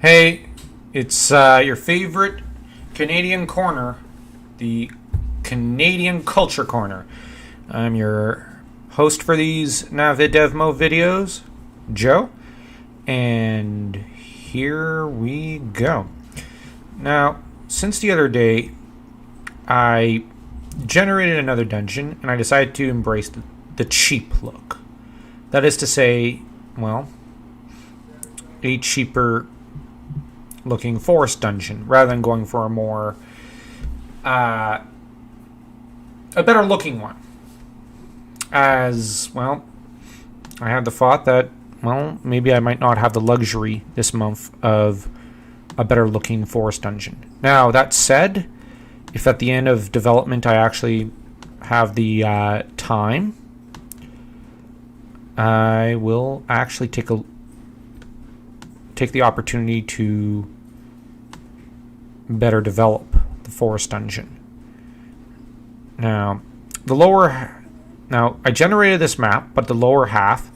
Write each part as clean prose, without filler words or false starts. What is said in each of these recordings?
Hey, it's your favorite Canadian corner, the Canadian Culture Corner. I'm your host for these Navidevmo videos, Joe, and here we go. Now, since the other day, I generated another dungeon, and I decided to embrace the cheap look. That is to say, well, a cheaper looking forest dungeon rather than going for a more a better looking one. As well, I had the thought that, well, maybe I might not have the luxury this month of a better looking forest dungeon. Now, that said, if at the end of development I actually have the time, I will actually take the opportunity to better develop the forest dungeon. Now, I generated this map, but the lower half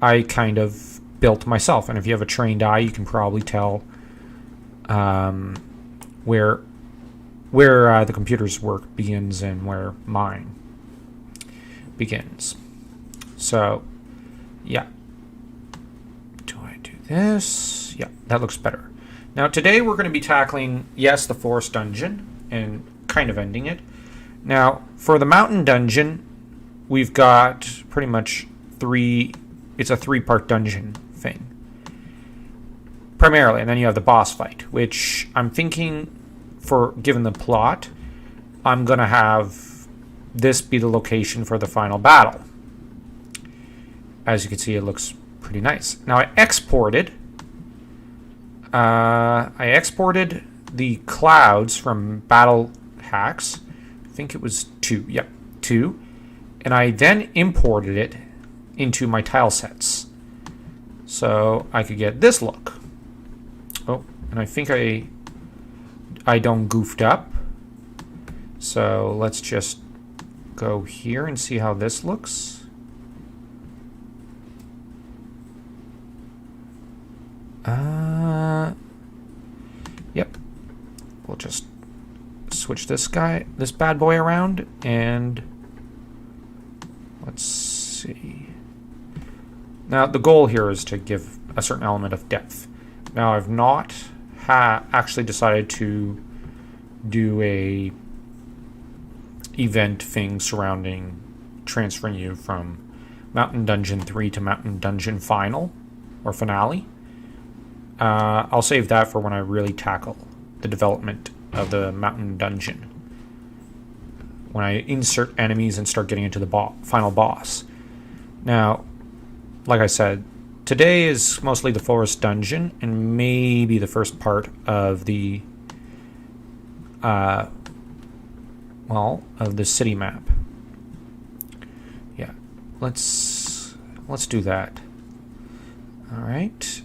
I kind of built myself. And if you have a trained eye, you can probably tell where the computer's work begins and where mine begins. So, yeah. Do I do this? Yeah, that looks better. Now, today we're going to be tackling, yes, the forest dungeon and kind of ending it. Now, for the mountain dungeon, we've got pretty much it's a three-part dungeon thing. Primarily, and then you have the boss fight, which I'm thinking, given the plot, I'm going to have this be the location for the final battle. As you can see, it looks pretty nice. Now, I exported the clouds from Battle Hacks. I think it was 2. Yep, 2. And I then imported it into my tile sets, so I could get this look. Oh, and I think I done goofed up. So let's just go here and see how this looks. Yep. We'll just switch this bad boy around, and let's see. Now, the goal here is to give a certain element of depth. Now, I've not actually decided to do a event thing surrounding transferring you from Mountain Dungeon 3 to Mountain Dungeon Final or Finale. I'll save that for when I really tackle the development of the mountain dungeon. When I insert enemies and start getting into the final boss. Now, like I said, today is mostly the forest dungeon and maybe the first part of the of the city map. Yeah, let's do that. All right.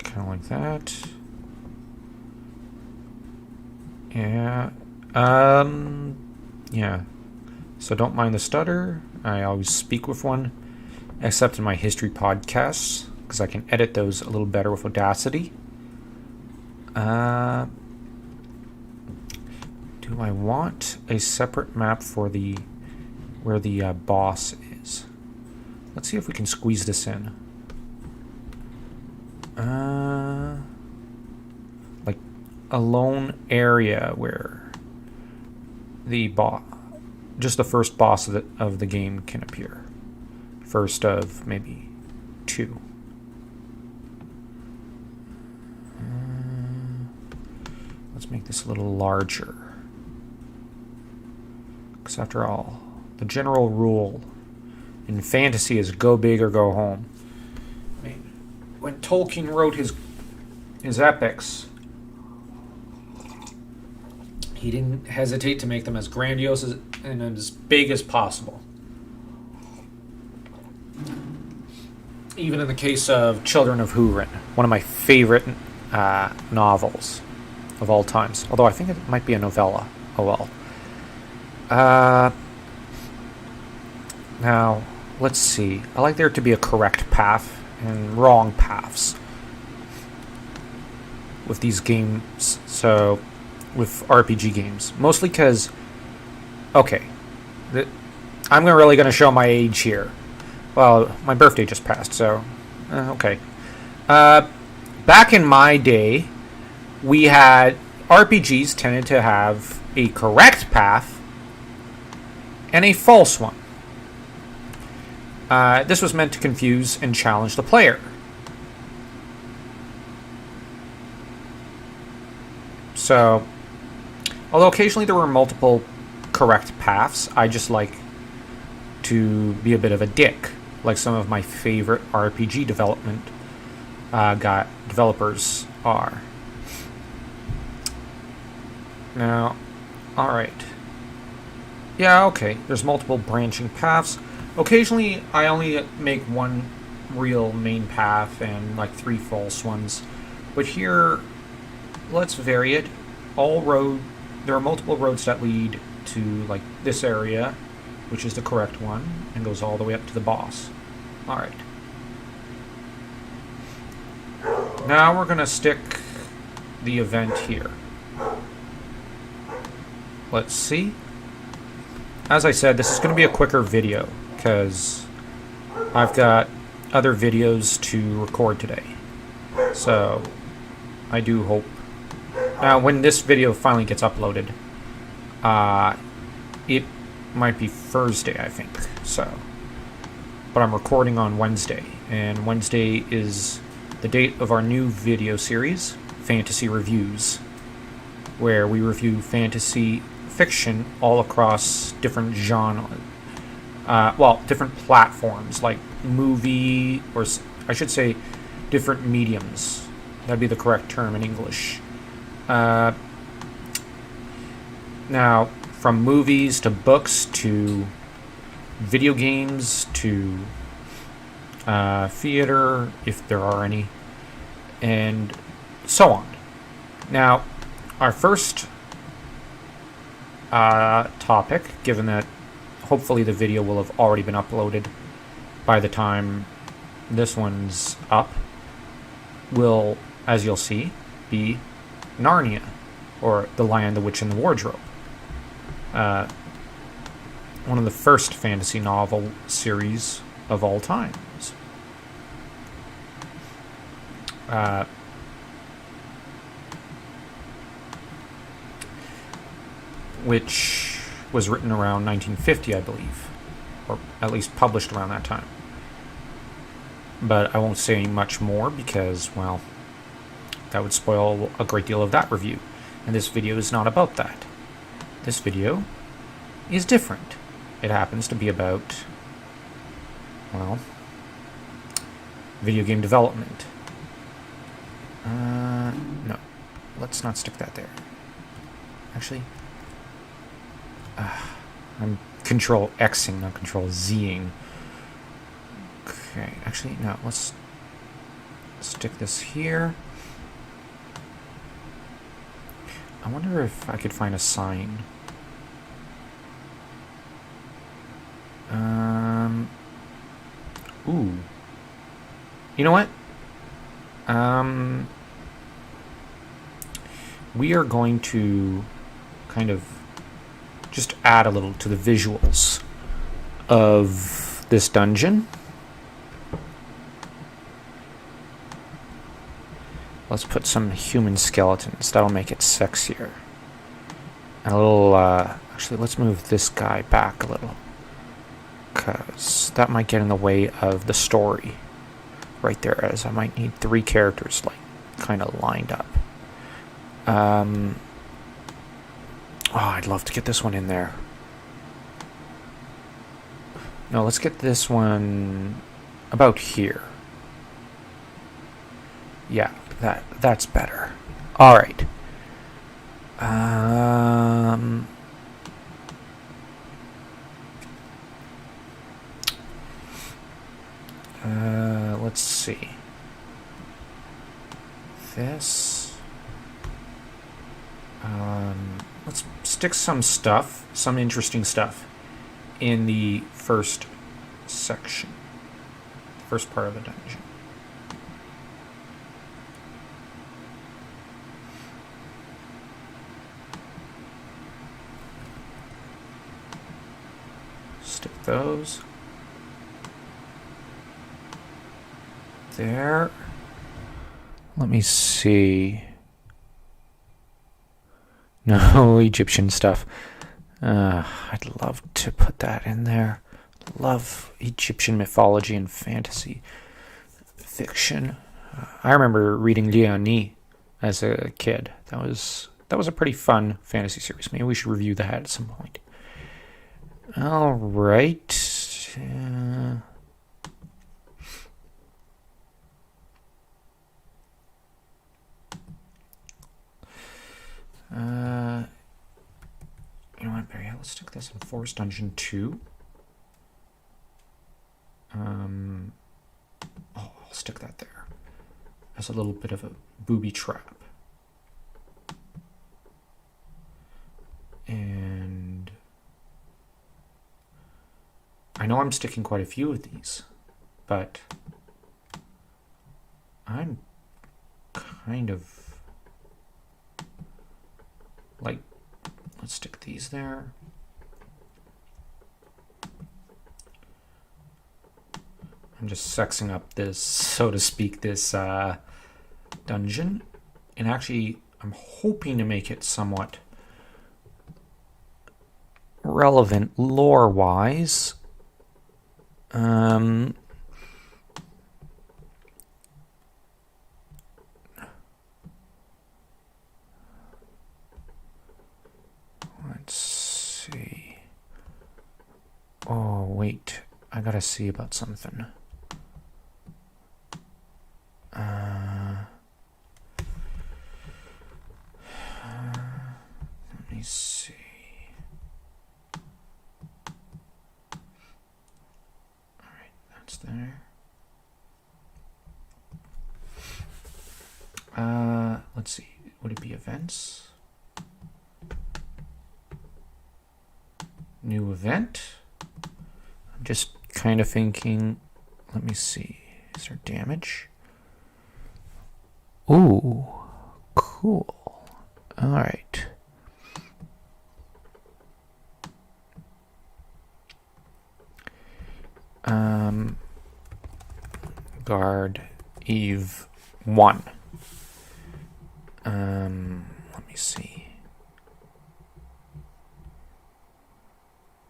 Kind of like that. Yeah. Yeah. So don't mind the stutter. I always speak with one, except in my history podcasts, because I can edit those a little better with Audacity. Do I want a separate map for where the boss is? Let's see if we can squeeze this in. Like a lone area where just the first boss of the game can appear. First of maybe 2. Let's make this a little larger. Because after all, the general rule in fantasy is go big or go home. I mean, when Tolkien wrote his epics, he didn't hesitate to make them as grandiose and as big as possible. Even in the case of Children of Húrin, one of my favorite novels of all times. Although I think it might be a novella. Oh well. Now, let's see. I like there to be a correct path and wrong paths with these games. So, with RPG games. Mostly because, okay, I'm really going to show my age here. Well, my birthday just passed, so, okay. Back in my day, we had RPGs tended to have a correct path and a false one. This was meant to confuse and challenge the player. So, although occasionally there were multiple correct paths, I just like to be a bit of a dick, like some of my favorite RPG developers are. Now, alright. Yeah, okay, there's multiple branching paths. Occasionally, I only make one real main path and like 3 false ones. But here, let's vary it. There are multiple roads that lead to like this area, which is the correct one, and goes all the way up to the boss. Alright. Now we're going to stick the event here. Let's see. As I said, this is going to be a quicker video, because I've got other videos to record today. So, I do hope... Now, when this video finally gets uploaded, it might be Thursday, I think. So, but I'm recording on Wednesday, and Wednesday is the date of our new video series, Fantasy Reviews, where we review fantasy fiction all across different genres. Different platforms, like movie, or I should say different mediums. That'd be the correct term in English. Now, from movies to books to video games to theater, if there are any, and so on. Now, our first topic, given that hopefully the video will have already been uploaded by the time this one's up, will, as you'll see, be Narnia, or The Lion, the Witch, and the Wardrobe. One of the first fantasy novel series of all times. Which was written around 1950, I believe, or at least published around that time. But I won't say much more because, well, that would spoil a great deal of that review. And this video is not about that. This video is different. It happens to be about, well, video game development. No, let's not stick that there. Actually, I'm Control Xing, not Control Zing. Okay, actually, no, let's stick this here. I wonder if I could find a sign. Ooh. You know what? We are going to kind of just add a little to the visuals of this dungeon. Let's put some human skeletons. That'll make it sexier. And a little, actually, let's move this guy back a little, because that might get in the way of the story right there, as I might need 3 characters, like, kind of lined up. Oh, I'd love to get this one in there. No, let's get this one about here. Yeah, that's better. All right. Let's see. This. Let's stick some interesting stuff in the first section. First part of the dungeon. Stick those there. Let me see. No Egyptian stuff. I'd love to put that in there. Love Egyptian mythology and fantasy fiction. I remember reading Liani as a kid. That was a pretty fun fantasy series. Maybe we should review that at some point. All right. You know what, Barry? Let's stick this in Forest Dungeon 2. I'll stick that there as a little bit of a booby trap. And I know I'm sticking quite a few of these, but I'm kind of like, let's stick these there. I'm just sexing up this, so to speak, this dungeon. And actually, I'm hoping to make it somewhat relevant lore-wise. Let's see. Oh, wait. I gotta see about something. Let me see. All right, that's there. Let's see. Would it be events? New event? I'm just kind of thinking, let me see. Is there damage? Ooh, cool. All right. Guard Eve 1. Let me see.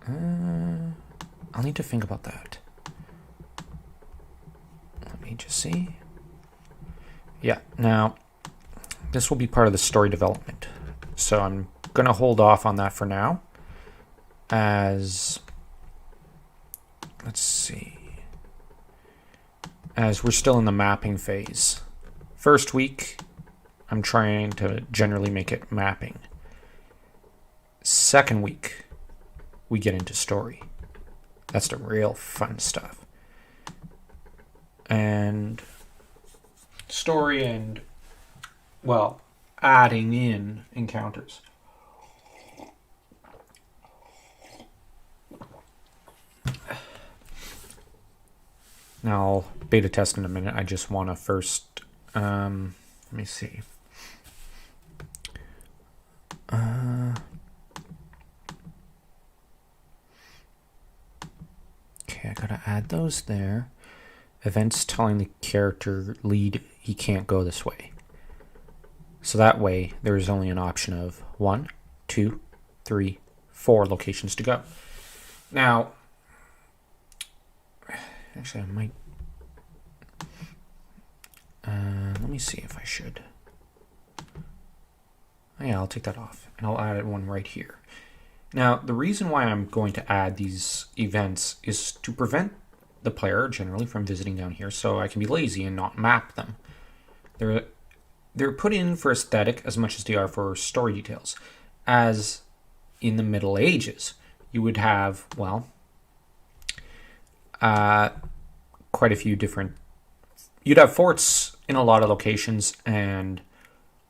I'll need to think about that. Let me just see. Yeah, now, this will be part of the story development. So I'm going to hold off on that for now. As, let's see. As we're still in the mapping phase. First week, I'm trying to generally make it mapping. Second week, we get into story. That's the real fun stuff. And story and, well, adding in encounters. Now, I'll beta test in a minute. I just want to first, let me see. Okay, I gotta add those there. Events telling the character lead he can't go this way. So that way, there's only an option of 1, 2, 3, 4 locations to go. Now, actually, I might. Let me see if I should. Oh, yeah, I'll take that off, and I'll add one right here. Now, the reason why I'm going to add these events is to prevent the player generally from visiting down here, so I can be lazy and not map them. They're put in for aesthetic as much as they are for story details. As in the Middle Ages, you would have, well, quite a few different. You'd have forts in a lot of locations and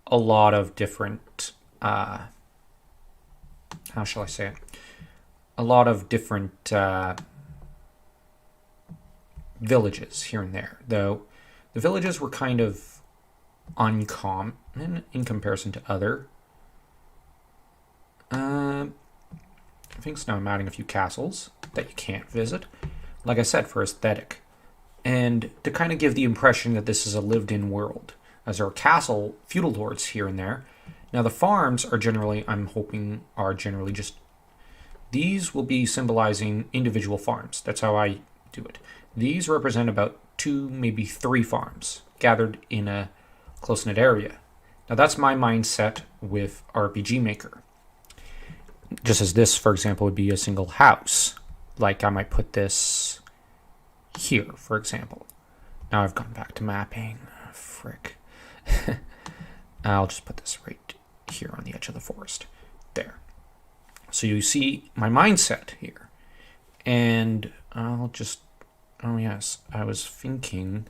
a lot of different. How shall I say it? A lot of different villages here and there, though the villages were kind of uncommon in comparison to other things. Now I'm adding a few castles that you can't visit, like I said, for aesthetic, and to kind of give the impression that this is a lived-in world, as there are castle feudal lords here and there. Now the farms are generally, I'm hoping, are generally just, these will be symbolizing individual farms. That's how I do it. These represent about 2, maybe 3 farms gathered in a close-knit area. Now that's my mindset with RPG Maker. Just as this, for example, would be a single house. Like I might put this here, for example. Now I've gone back to mapping. Frick. I'll just put this right here on the edge of the forest. There. So you see my mindset here. And I'll just... Oh yes, I was thinking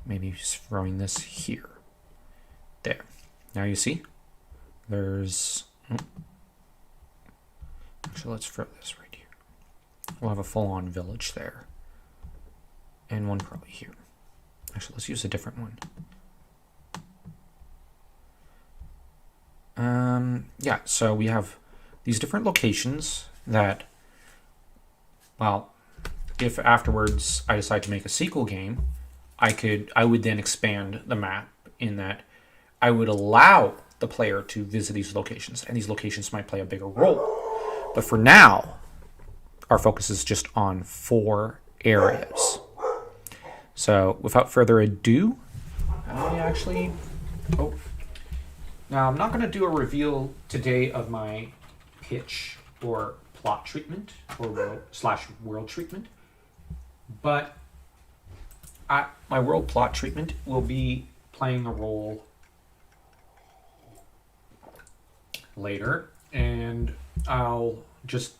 maybe just throwing this here. There. Now you see? There's... Actually, let's throw this right here. We'll have a full-on village there. And one probably here. Actually, let's use a different one. Yeah, so we have these different locations that, well, if afterwards I decide to make a sequel game, I would then expand the map in that I would allow the player to visit these locations, and these locations might play a bigger role. But for now, our focus is just on 4 areas. So without further ado, I actually... Oh. Now, I'm not going to do a reveal today of my pitch or plot treatment or world treatment, but my world plot treatment will be playing a role later, and I'll just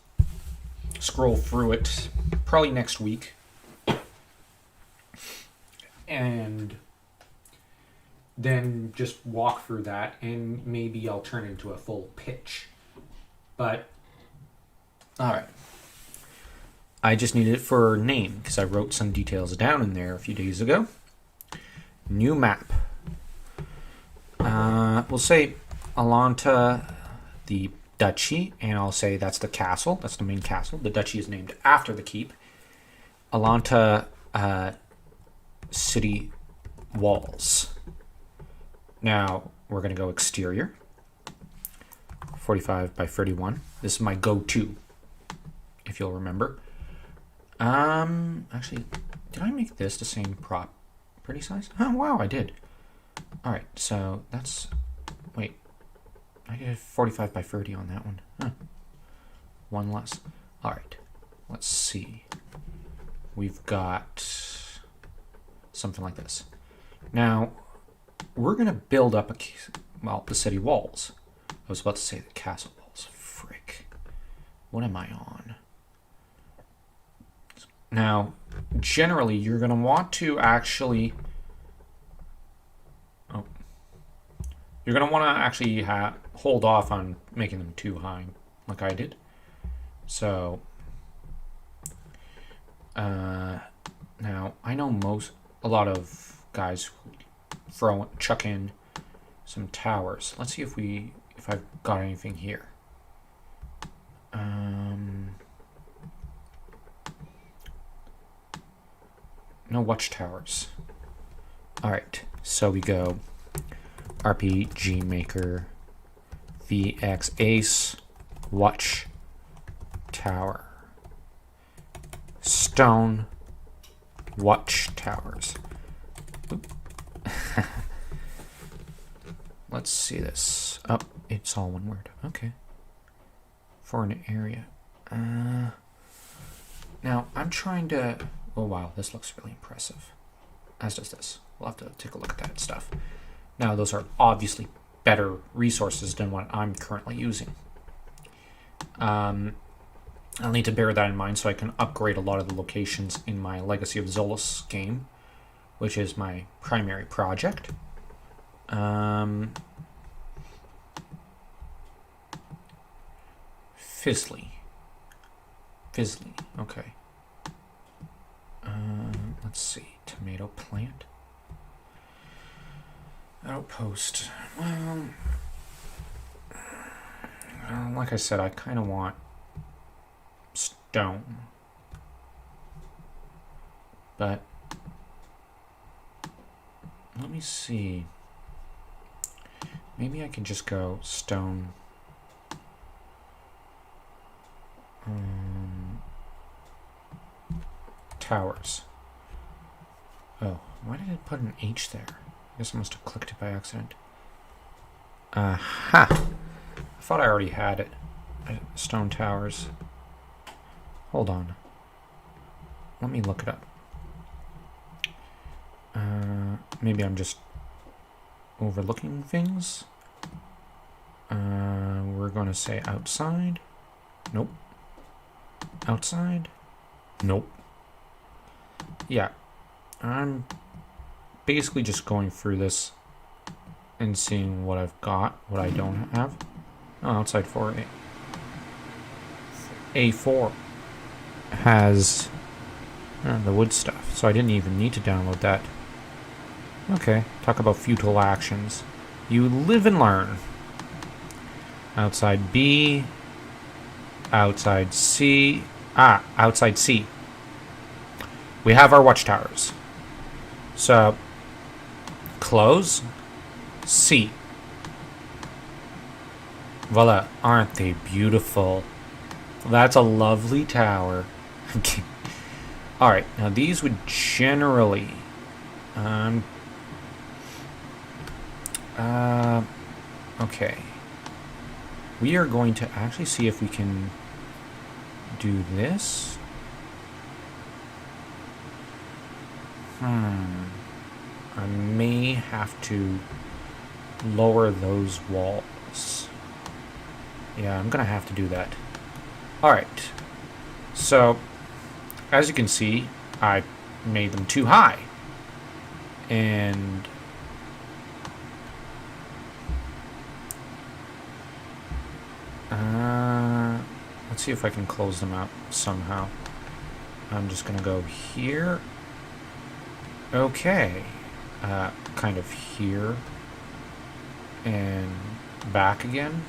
scroll through it probably next week, and then just walk through that, and maybe I'll turn into a full pitch. But, alright. I just need it for name, because I wrote some details down in there a few days ago. New map. We'll say Alanta, the duchy, and I'll say that's the castle. That's the main castle. The duchy is named after the keep. Alanta city walls. Now, we're going to go exterior. 45 by 31. This is my go-to, if you'll remember. Actually, did I make this the same property size? Oh, wow, I did. Alright, so that's... Wait. I did 45 by 30 on that one. Huh. One less. Alright, let's see. We've got something like this. Now, we're going to build up the city walls. I was about to say the castle walls. Frick. What am I on? Now, generally, you're going to want to actually... Oh. You're going to want to actually hold off on making them too high, like I did. So, now, I know a lot of guys chuck in some towers. Let's see if I've got anything here. No watchtowers. Alright, so we go RPG Maker VX Ace Watch Tower Stone Watch Towers. Let's see this. Oh, it's all one word. Okay. For an area. Now, I'm trying to... Oh, wow, this looks really impressive. As does this. We'll have to take a look at that stuff. Now, those are obviously better resources than what I'm currently using. I'll need to bear that in mind so I can upgrade a lot of the locations in my Legacy of Zolos game, which is my primary project. Fizzly, okay. Let's see. Tomato plant. Outpost. Well, like I said, I kind of want stone. But let me see. Maybe I can just go stone. Towers. Oh, why did it put an H there? I guess I must have clicked it by accident. Aha! I thought I already had it. Stone towers. Hold on. Let me look it up. Maybe I'm just overlooking things. We're going to say outside. Nope. Outside. Nope. Yeah. I'm basically just going through this and seeing what I've got, what I don't have. Oh, outside 4A. A4 has the wood stuff, so I didn't even need to download that. Okay, talk about futile actions. You live and learn. Outside B. Outside C. Outside C. We have our watchtowers. So, close. C. Voila, aren't they beautiful? That's a lovely tower. Alright, now these would generally... okay. We are going to actually see if we can do this. I may have to lower those walls. Yeah, I'm gonna have to do that. Alright. So, as you can see, I made them too high. And... let's see if I can close them out somehow. I'm just gonna go here. Okay. Kind of here. And back again.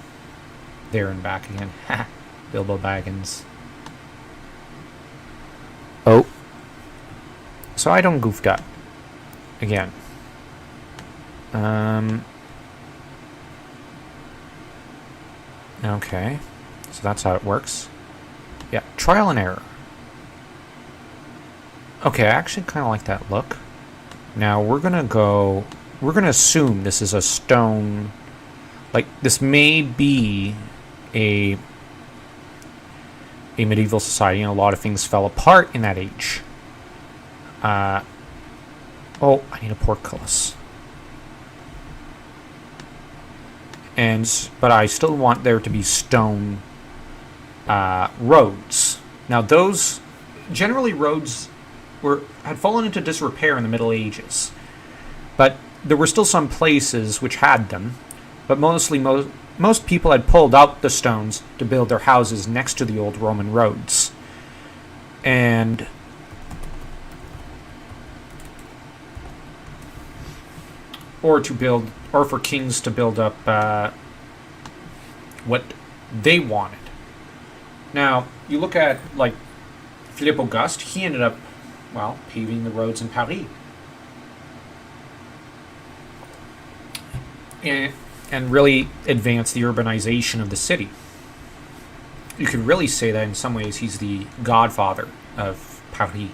There and back again. Ha! Bilbo Baggins. Oh. So I don't goofed up. Again. Okay. So that's how it works. Yeah, trial and error. Okay, I actually kind of like that look. Now we're going to assume this is a stone, like this may be a medieval society, and a lot of things fell apart in that age. Oh, I need a portcullis. But I still want there to be stone roads. Now those, generally roads had fallen into disrepair in the Middle Ages. But there were still some places which had them. But mostly, most people had pulled out the stones to build their houses next to the old Roman roads. And... or for kings to build up what they wanted. Now, you look at, like, Philippe Auguste, he ended up, well, paving the roads in Paris. And really advanced the urbanization of the city. You could really say that in some ways he's the godfather of Paris.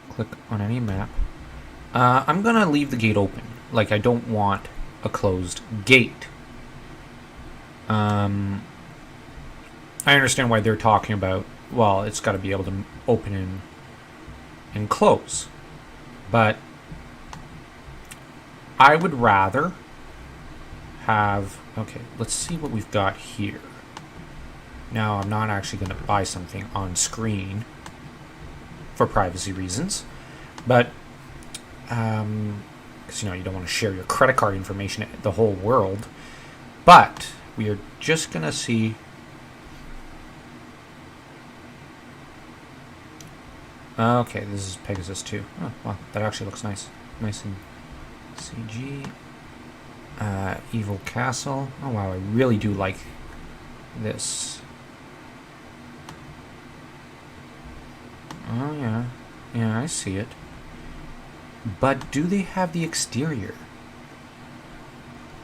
Click on any map. I'm going to leave the gate open. Like, I don't want a closed gate. I understand why they're talking about, well, it's got to be able to open and close. But I would rather have... okay, let's see what we've got here. Now, I'm not actually going to buy something on screen for privacy reasons. But because, you don't want to share your credit card information to the whole world. But we are just going to see. Okay, this is Pegasus 2. Oh, wow, that actually looks nice. Nice and CG. Evil Castle. Oh, wow, I really do like this. Oh, yeah. Yeah, I see it. But do they have the exterior?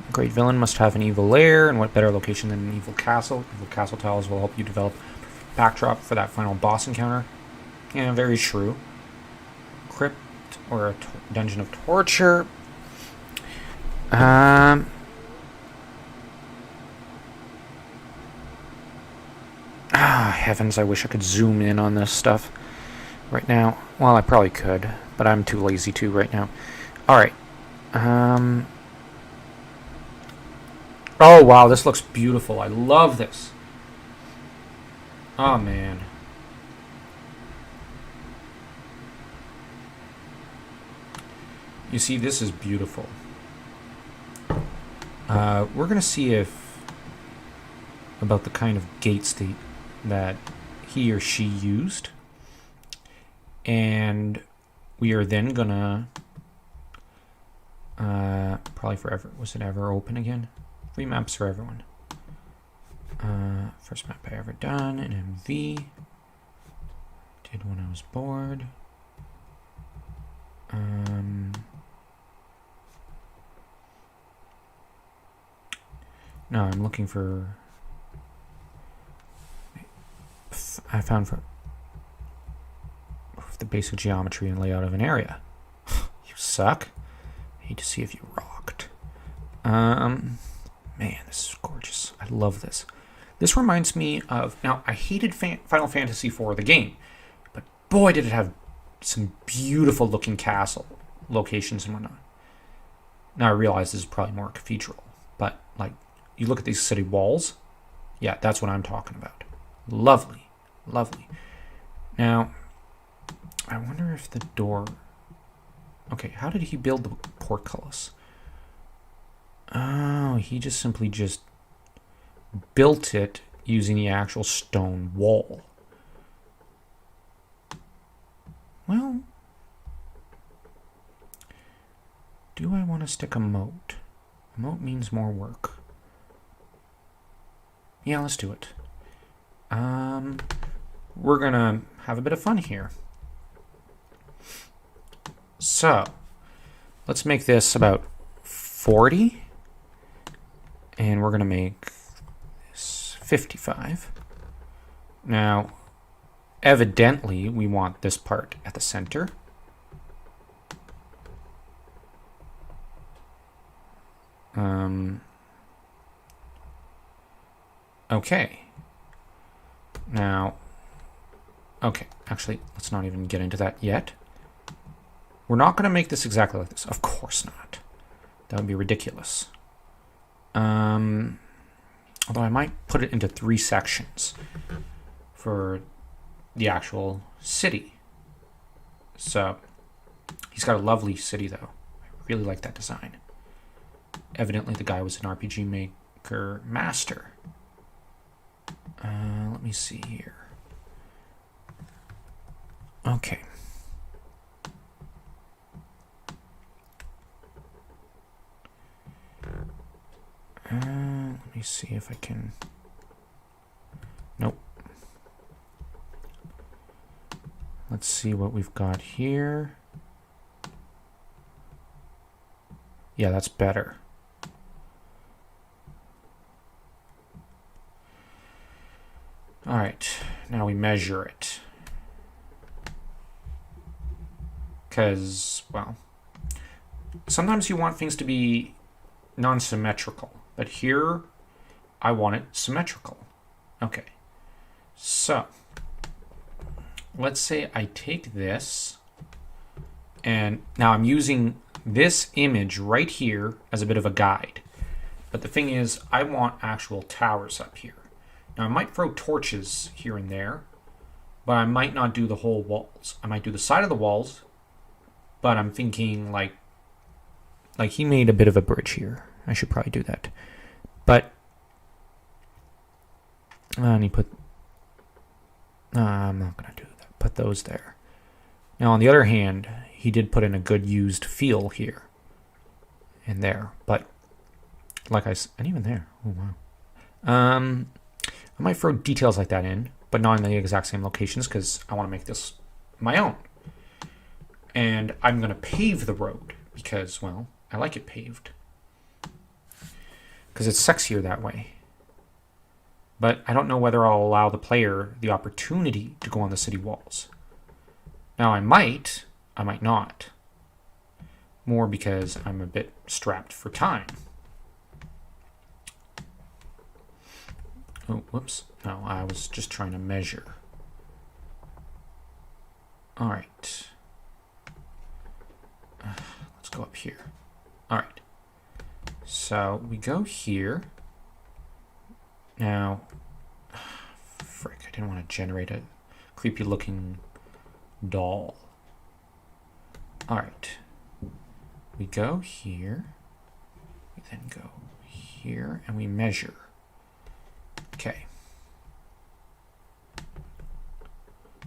A great villain must have an evil lair, and what better location than an evil castle? Evil castle tiles will help you develop a backdrop for that final boss encounter. Yeah, very true. Crypt or a dungeon of torture. Heavens, I wish I could zoom in on this stuff right now. Well, I probably could, but I'm too lazy to right now. Alright. Oh, wow, this looks beautiful. I love this. Oh, man. You see, this is beautiful. We're going to see about the kind of gates that he or she used. And we are then going to probably forever. Was it ever open again? Free maps for everyone. First map I ever done in MV. Did when I was bored. No, I'm looking for. I found for the basic geometry and layout of an area. You suck. I hate to see if you rocked. Man, this is gorgeous. I love this. This reminds me of. Now, I hated Final Fantasy IV, the game, but boy, did it have some beautiful looking castle locations and whatnot. Now I realize this is probably more cathedral, but like you look at these city walls, yeah, that's what I'm talking about. Lovely, lovely. Now, I wonder if the door. Okay, how did he build the portcullis? Oh, he just simply built it using the actual stone wall. Well, do I want to stick a moat? A moat means more work. Yeah, let's do it. We're gonna have a bit of fun here. So, let's make this about 40. And we're gonna make this 55. Now, evidently, we want this part at the center. Okay. Now, okay, actually, let's not even get into that yet. We're not going to make this exactly like this. Of course not. That would be ridiculous. Although I might put it into 3 sections for the actual city. So, he's got a lovely city, though. I really like that design. Evidently, the guy was an RPG Maker master. Let me see here. Okay. Let me see if I can. Nope. Let's see what we've got here. Yeah, that's better. All right, now we measure it. Because, well, sometimes you want things to be non-symmetrical, but here I want it symmetrical. Okay, so let's say I take this, and now I'm using this image right here as a bit of a guide. But the thing is, I want actual towers up here. Now, I might throw torches here and there, but I might not do the whole walls. I might do the side of the walls, but I'm thinking like Like, he made a bit of a bridge here. I should probably do that. But, and he put, I'm not going to do that. Put those there. Now, on the other hand, he did put in a good used feel here and there. But, like I said, and even there. Oh, wow. I might throw details like that in, but not in the exact same locations because I want to make this my own. And I'm going to pave the road because, well, I like it paved. Because it's sexier that way. But I don't know whether I'll allow the player the opportunity to go on the city walls. Now, I might not. More because I'm a bit strapped for time. Oh, whoops. No, I was just trying to measure. All right. Let's go up here. All right. So we go here. Now, frick, I didn't want to generate a creepy looking doll. All right. We go here. We then go here and we measure. Okay.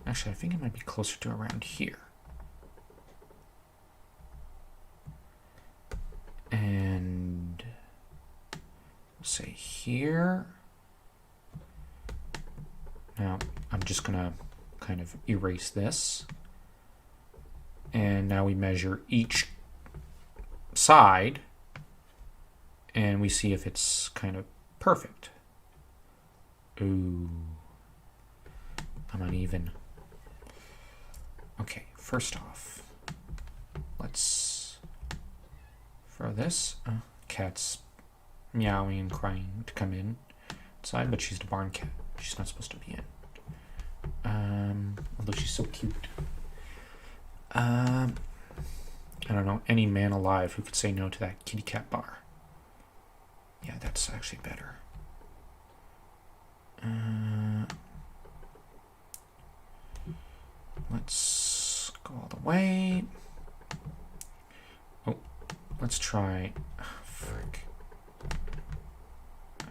Actually, I think it might be closer to around here. And we'll say here. Now, I'm just going to kind of erase this. And now we measure each side. And we see if it's kind of perfect. Ooh. I'm uneven. Okay, first off, let's throw this. Cat's meowing and crying to come in inside, but she's the barn cat. She's not supposed to be in. Although she's so cute. I don't know any man alive who could say no to that kitty cat bar. Yeah, that's actually better. Let's go all the way. Oh, let's try. Oh, frick. I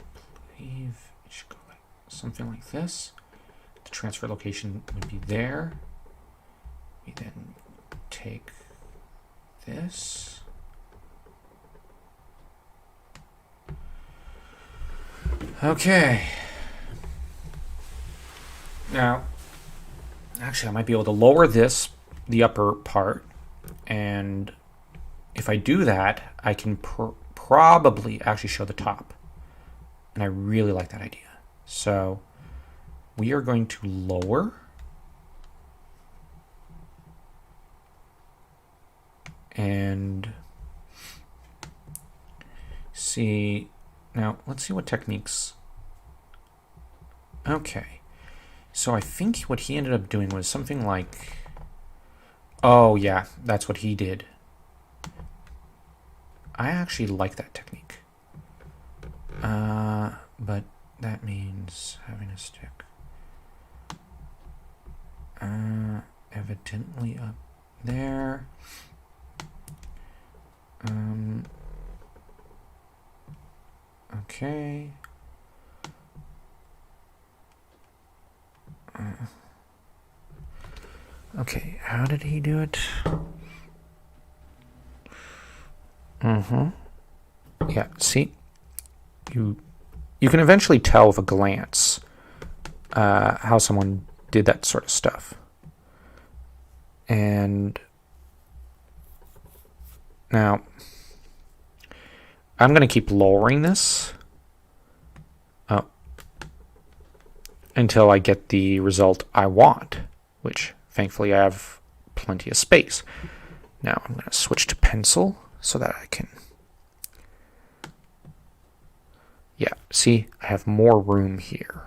believe it should go like something like this. The transfer location would be there. We then take this. Okay. Now, actually, I might be able to lower this, the upper part, and if I do that, I can probably actually show the top. And I really like that idea. So, we are going to lower. And see, now let's see what techniques. Okay. So I think what he ended up doing was something like, oh yeah, that's what he did. I actually like that technique. But that means having a stick. Evidently up there. Okay. Okay, how did he do it? Yeah, see? You can eventually tell with a glance how someone did that sort of stuff. And now, I'm going to keep lowering this until I get the result I want, which thankfully I have plenty of space. Now I'm going to switch to pencil so that I can, yeah, see, I have more room here.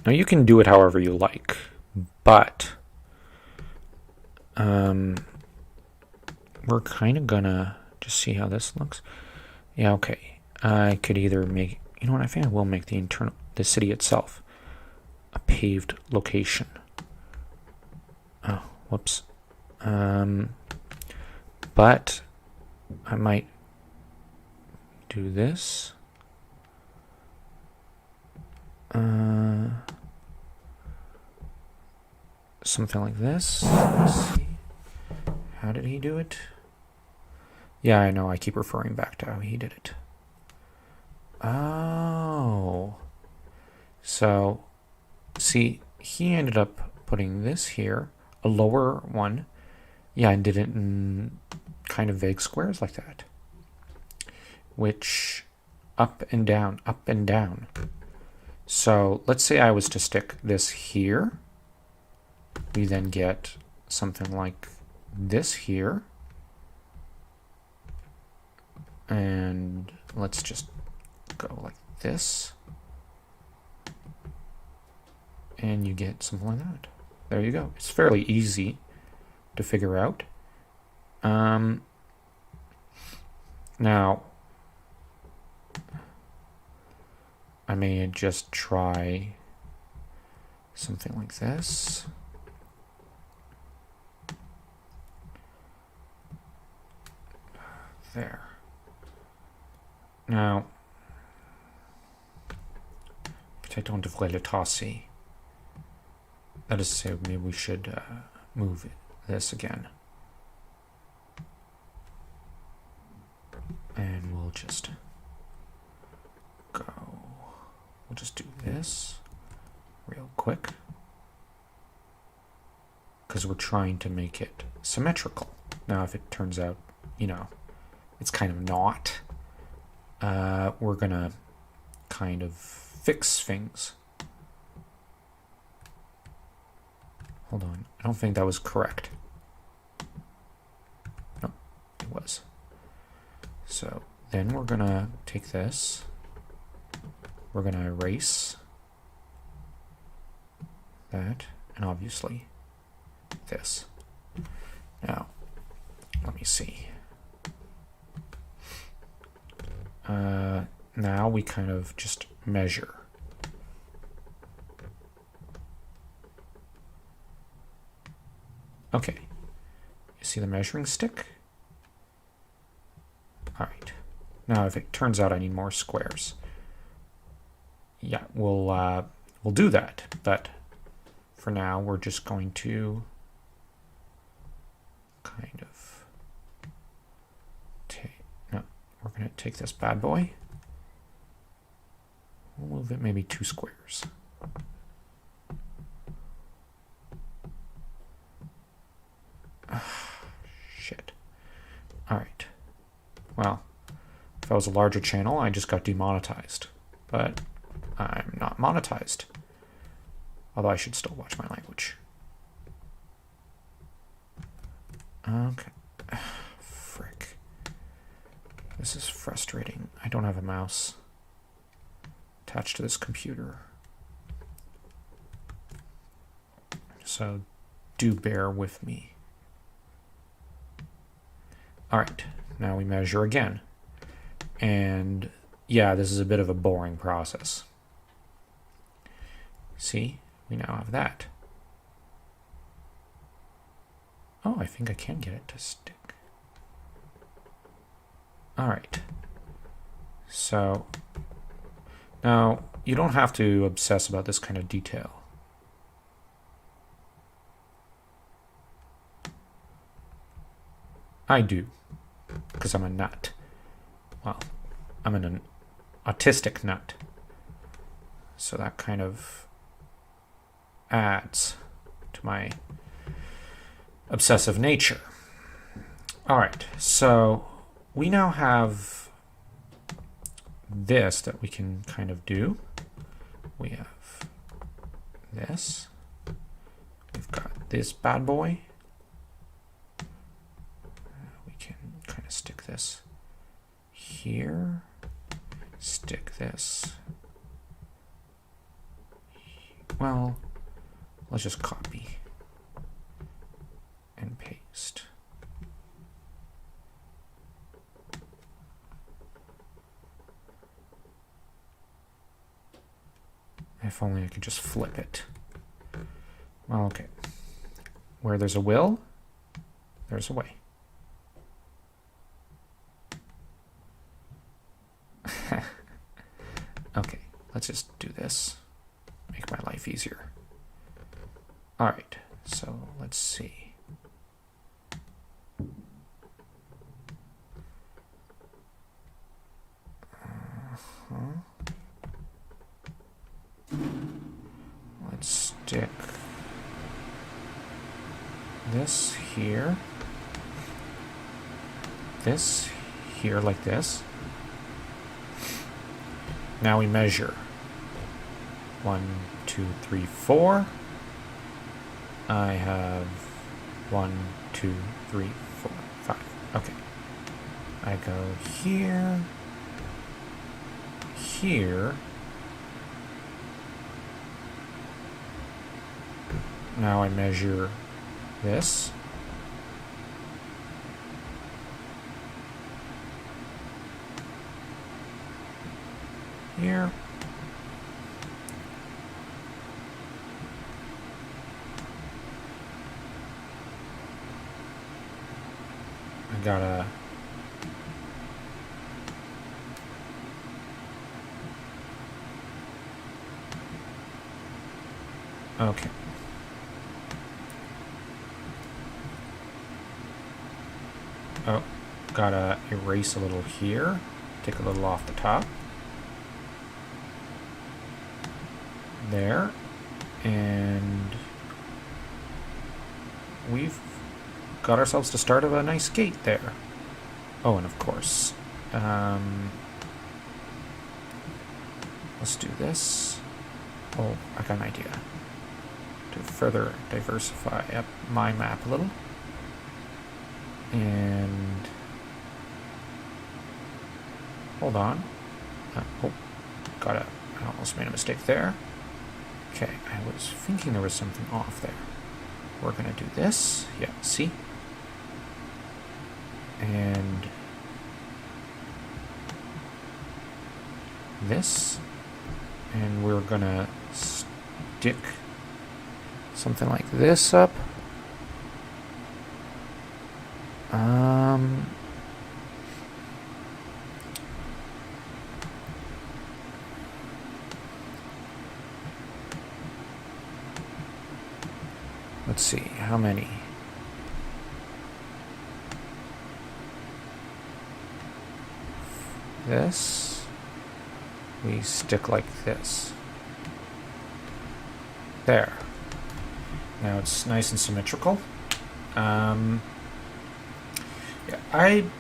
Now you can do it however you like, but we're kind of gonna just see how this looks. Yeah, okay. I could either make, you know what, I think I will make the city itself a paved location. Oh, whoops. but I might do this. Something like this. Let's see. How did he do it? Yeah, I know. I keep referring back to how he did it. Oh. So, see, he ended up putting this here, a lower one. Yeah, and did it in kind of vague squares like that. Which, up and down, up and down. So, let's say I was to stick this here. We then get something like this here. And let's just go like this. And you get something like that. There you go. It's fairly easy to figure out. Now, I may just try something like this. There. Now, peut-être on devrait le tasser. That is to say, maybe we should move this again. And we'll just go. We'll just do this real quick. Because we're trying to make it symmetrical. Now, if it turns out, you know, it's kind of not, we're going to kind of fix things. Hold on. I don't think that was correct. No, it was. So then we're going to take this. We're going to erase that. And obviously this. Now, let me see. Now we kind of just measure. Okay. You see the measuring stick? All right. Now, if it turns out I need more squares, yeah, we'll do that. But for now, we're just going to kind of take. No, we're going to take this bad boy. We'll move it maybe 2 squares. Shit. All right. Well, if I was a larger channel, I just got demonetized. But I'm not monetized. Although I should still watch my language. Okay. Frick. This is frustrating. I don't have a mouse attached to this computer. So do bear with me. All right, now we measure again. And yeah, this is a bit of a boring process. See, we now have that. Oh, I think I can get it to stick. All right. So now you don't have to obsess about this kind of detail. I do, because I'm a nut. Well, I'm an autistic nut. So that kind of adds to my obsessive nature. All right, so we now have this that we can kind of do. We have this. We've got this bad boy. We can kind of stick this here. Stick this. Well, let's just copy and paste. If only I could just flip it. Well, okay. Where there's a will, there's a way. this. Make my life easier. All right, so let's see. Let's stick this here. This here like this. Now we measure. 1, 2, 3, 4. I have 1, 2, 3, 4, 5. Okay. I go here. Here. Now I measure this. Here. I gotta okay. Oh, gotta erase a little here. Take a little off the top. There. And we've got ourselves the start of a nice gate there. Oh, and of course, let's do this. Oh, I got an idea. To further diversify up my map a little. And hold on. Oh, I almost made a mistake there. Okay, I was thinking there was something off there. We're gonna do this. Yeah, see? And this. And we're gonna stick something like this up. Let's see, how many? This. We stick like this. There. Now it's nice and symmetrical. Yeah,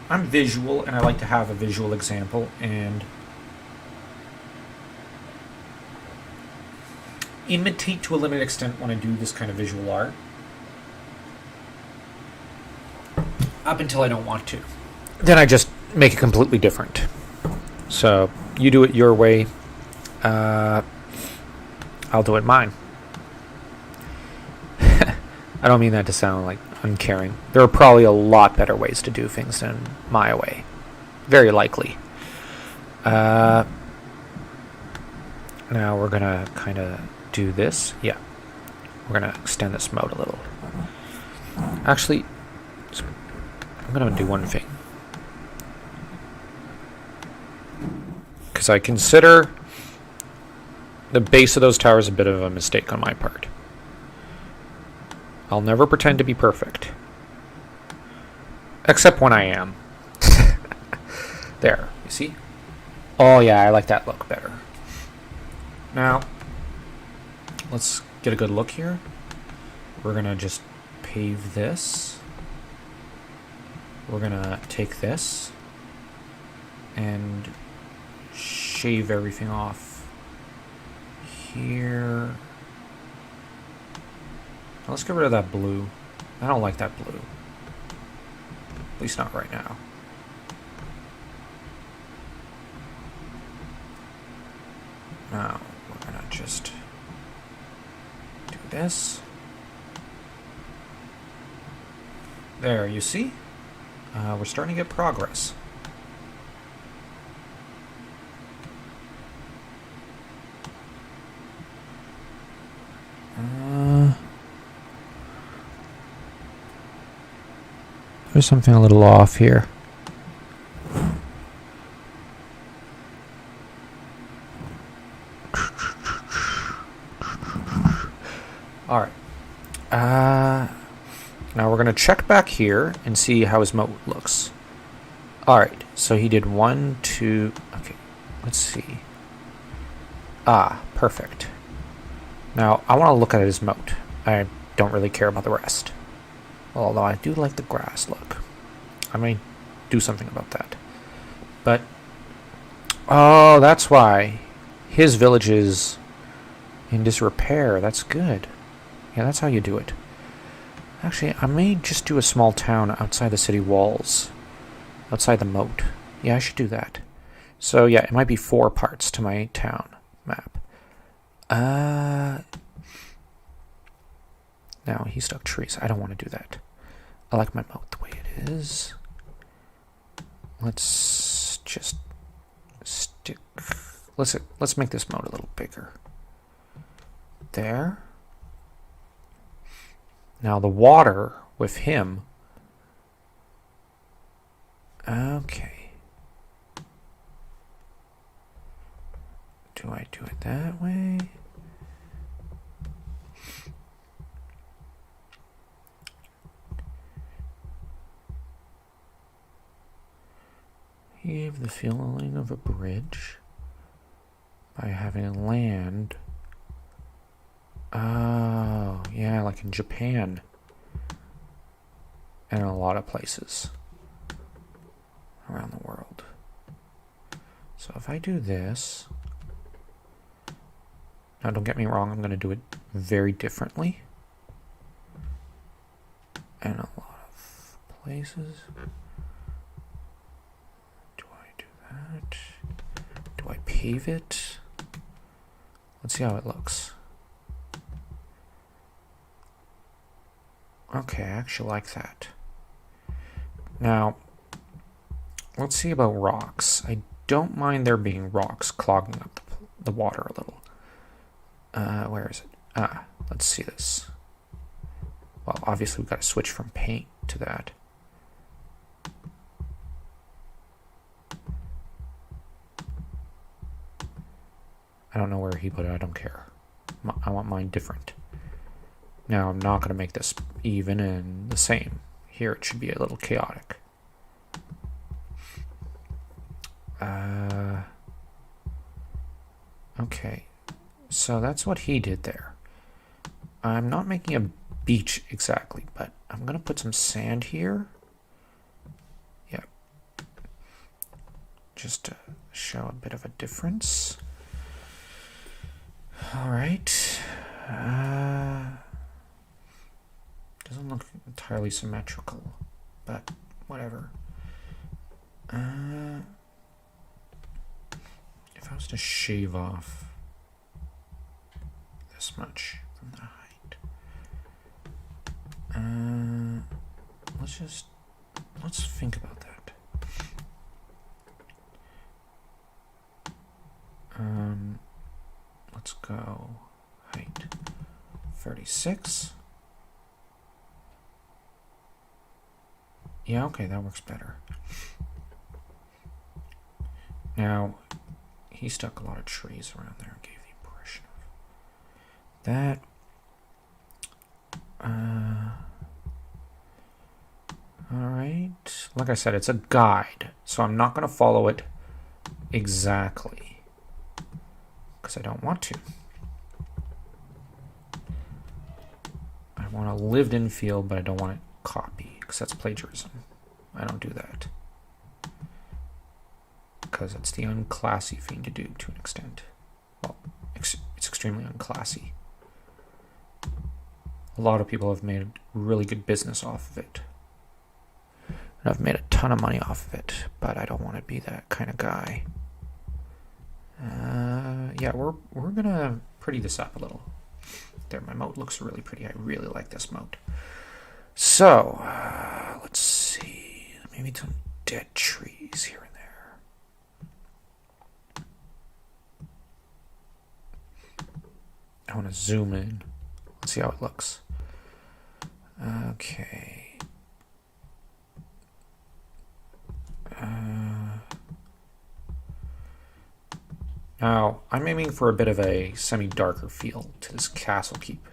I'm visual, and I like to have a visual example, and imitate to a limited extent when I do this kind of visual art. Up until I don't want to. Then I just make it completely different. So you do it your way. I'll do it mine. I don't mean that to sound like uncaring. There are probably a lot better ways to do things than my way. Very likely. Now we're going to kind of do this. Yeah. We're going to extend this mode a little. Actually, I'm going to do one thing. Because I consider the base of those towers a bit of a mistake on my part. I'll never pretend to be perfect. Except when I am. There, you see? Oh yeah, I like that look better. Now, let's get a good look here. We're gonna just pave this. We're gonna take this and shave everything off here. Let's get rid of that blue. I don't like that blue. At least not right now. Now, we're gonna just do this. There, you see? We're starting to get progress. There's something a little off here. Now we're going to check back here and see how his moat looks. Alright, so he did 1, 2... Okay, let's see. Ah, perfect. Now, I want to look at his moat. I don't really care about the rest. Although I do like the grass look. I may do something about that. But... Oh, that's why. His village is in disrepair. That's good. Yeah, that's how you do it. Actually, I may just do a small town outside the city walls. Outside the moat. Yeah, I should do that. So, yeah, it might be 4 parts to my town map. Now, he stuck trees. I don't want to do that. I like my moat the way it is. Let's just stick... Let's make this moat a little bigger. There. Now, the water with him... Okay. Do I do it that way? You have the feeling of a bridge by having land. Oh, yeah, like in Japan. And in a lot of places around the world. So if I do this... Now, don't get me wrong, I'm going to do it very differently. And a lot of places. Do I do that? Do I pave it? Let's see how it looks. Okay, I actually like that. Now, let's see about rocks. I don't mind there being rocks clogging up the water a little. Where is it? Let's see this. Well, obviously we've got to switch from paint to that. I don't know where he put it. I don't care. I want mine different. Now, I'm not going to make this even and the same. Here it should be a little chaotic. Okay. So that's what he did there. I'm not making a beach exactly, but I'm going to put some sand here. Yep. Just to show a bit of a difference. All right. Doesn't look entirely symmetrical, but whatever. If I was to shave off this much from the height, let's think about that. Let's go height 36. Yeah, okay, that works better. Now, he stuck a lot of trees around there and gave the impression of that. Alright. Like I said, it's a guide, so I'm not going to follow it exactly. Because I don't want to. I want a lived-in feel, but I don't want it copy, because that's plagiarism. I don't do that. Because it's the unclassy thing to do to an extent. Well, it's extremely unclassy. A lot of people have made really good business off of it. And I've made a ton of money off of it, but I don't want to be that kind of guy. Yeah, we're gonna pretty this up a little. There, my moat looks really pretty. I really like this moat. So, let's see. Maybe some dead trees here and there. I want to zoom in. Let's see how it looks. Okay. Now, I'm aiming for a bit of a semi-darker feel to this castle keep.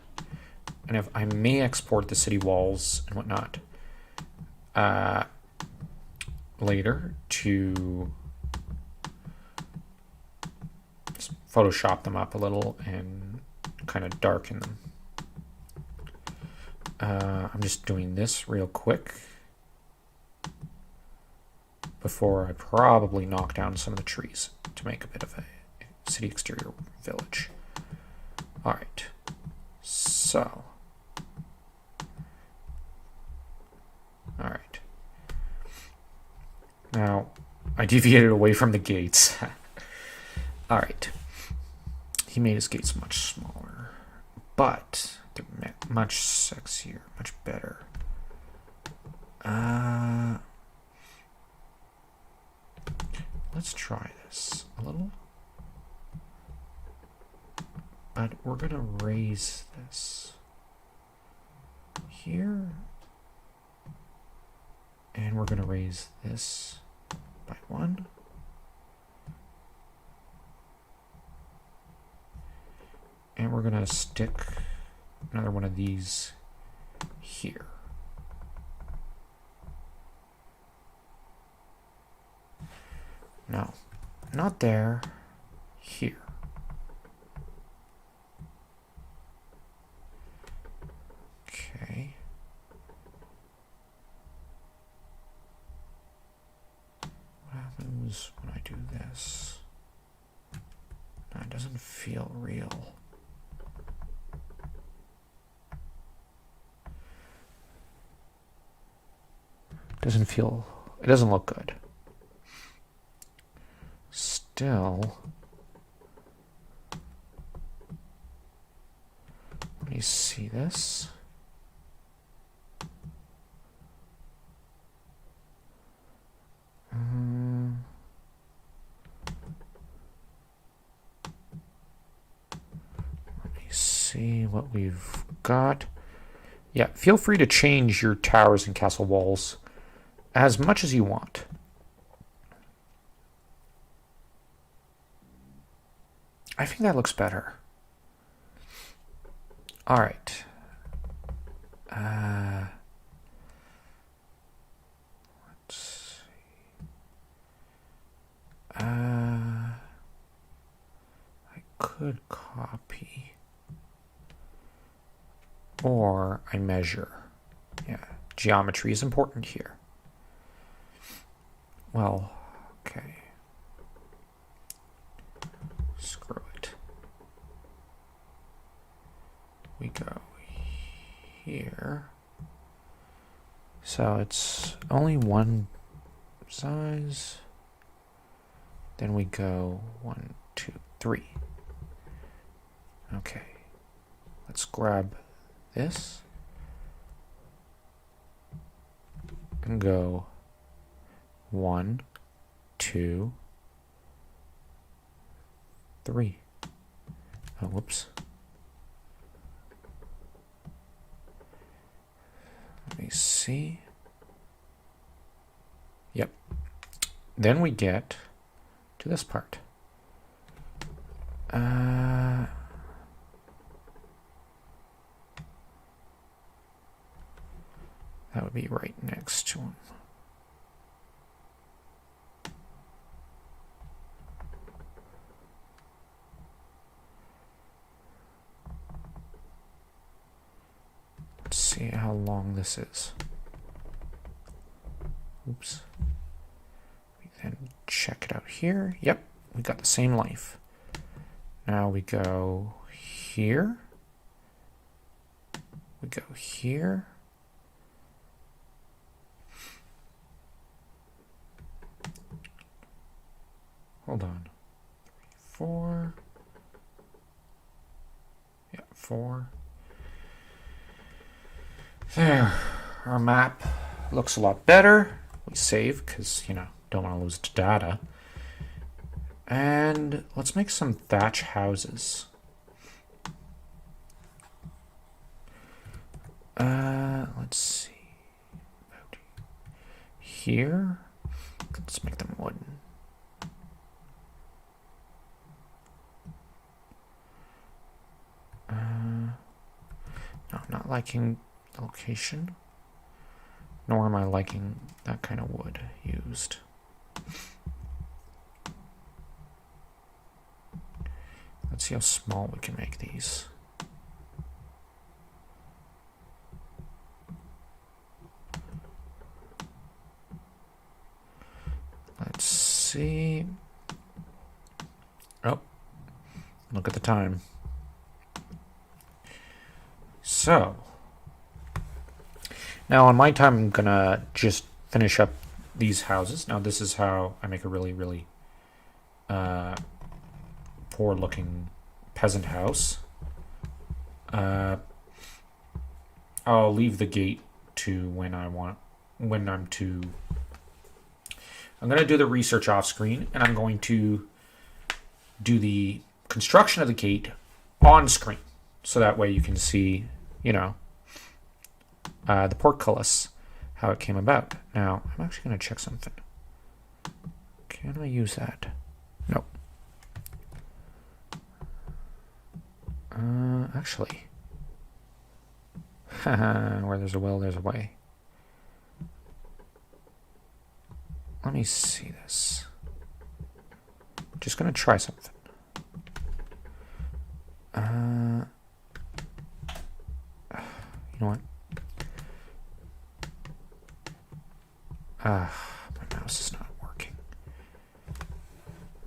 and if I may export the city walls and whatnot later to just Photoshop them up a little and kind of darken them. I'm just doing this real quick before I probably knock down some of the trees to make a bit of a city exterior village. All right, so, all right. Now, I deviated away from the gates. All right. He made his gates much smaller, but they're much sexier, much better. Let's try this a little. But we're gonna raise this here. And we're gonna raise this by 1. And we're gonna stick another one of these here. No, not there, here. Okay. What happens when I do this? No, it doesn't feel real. It doesn't look good. Still, let me see this. Let me see what we've got. Yeah, feel free to change your towers and castle walls as much as you want. I think that looks better. All right. Let's see. I could copy. Or I measure. Yeah, geometry is important here. Well, okay. Screw it. We go here. So it's only one size. Then we go 1, 2, 3. Okay. Let's grab this and go 1, 2, 3. Oh, whoops. Let me see. Yep. Then we get to this part. That would be right next to him. Let's see how long this is. Oops. We then check it out here. Yep, we got the same length. Now we go here. We go here. Hold on. 4. Yeah, 4. There. Our map looks a lot better. We save because, don't want to lose data. And let's make some thatch houses. Let's see. Here. Let's make them wooden. No, not not liking the location, nor am I liking that kind of wood used. Let's see how small we can make these. Let's see. Oh, look at the time. So, now on my time, I'm gonna just finish up these houses. Now, this is how I make a really, really poor-looking peasant house. I'll leave the gate to when I'm going to do the research off screen, and I'm going to do the construction of the gate on screen. So that way you can see, the portcullis, how it came about. Now, I'm actually going to check something. Can I use that? Nope. Actually. Where there's a will, there's a way. Let me see this. Just gonna try something. You know what? My mouse is not working.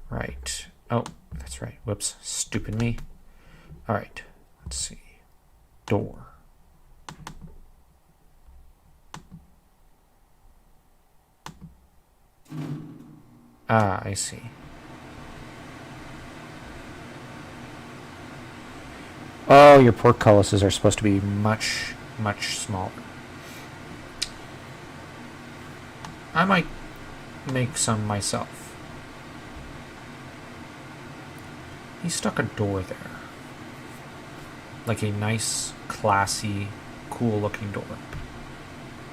Right. Oh, that's right. Whoops. Stupid me. All right. Let's see. Door. Ah, I see. Oh, your portcullises are supposed to be much, much smaller. I might make some myself. He stuck a door there. Like a nice, classy, cool-looking door.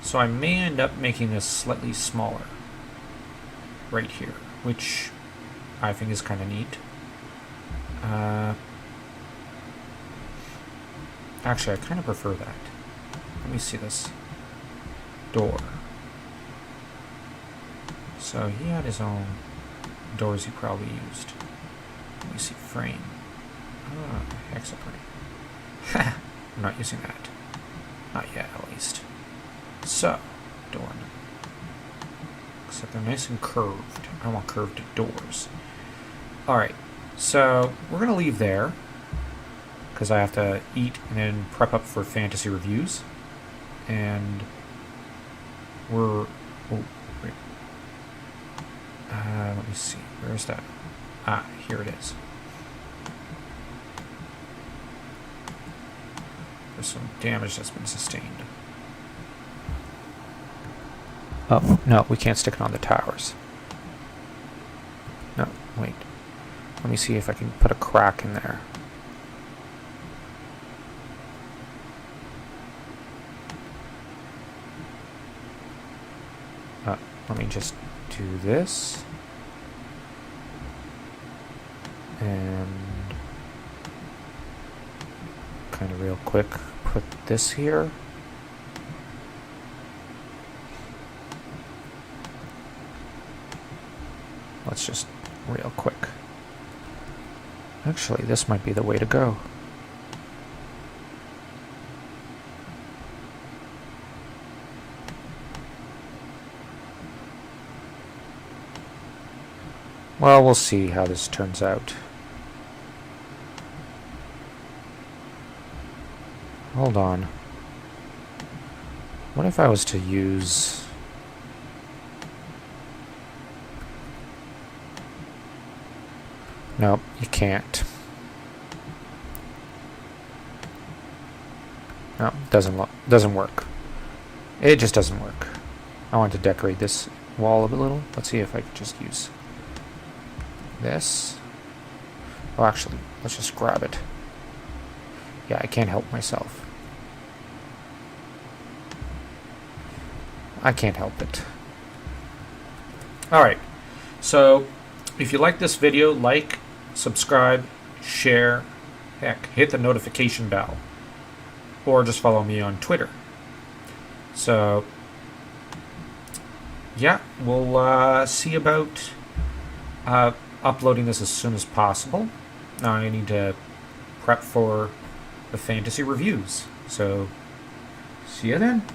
So I may end up making this slightly smaller. Right here, which I think is kind of neat. Actually, I kind of prefer that. Let me see this. Door. So he had his own doors he probably used. Let me see. Frame. Hexaprime. Ha! I'm not using that. Not yet, at least. So, door. Except they're nice and curved. I want curved doors. Alright, so we're going to leave there because I have to eat and then prep up for fantasy reviews. And we're... Oh, wait. Let me see. Where is that? Ah, here it is. There's some damage that's been sustained. Oh, no, we can't stick it on the towers. No, wait. Let me see if I can put a crack in there. Let me just do this. And kind of real quick, put this here. Let's just real quick. Actually, this might be the way to go. Well, we'll see how this turns out. Hold on. What if I was to use... Nope, you can't. No, doesn't work. It just doesn't work. I want to decorate this wall a little. Let's see if I can just use this. Oh, actually, let's just grab it. Yeah, I can't help myself. I can't help it. Alright, so if you like this video, like, subscribe, share, heck, hit the notification bell. or just follow me on Twitter. So, yeah, we'll see about uploading this as soon as possible. Now I need to prep for the fantasy reviews. So, see you then.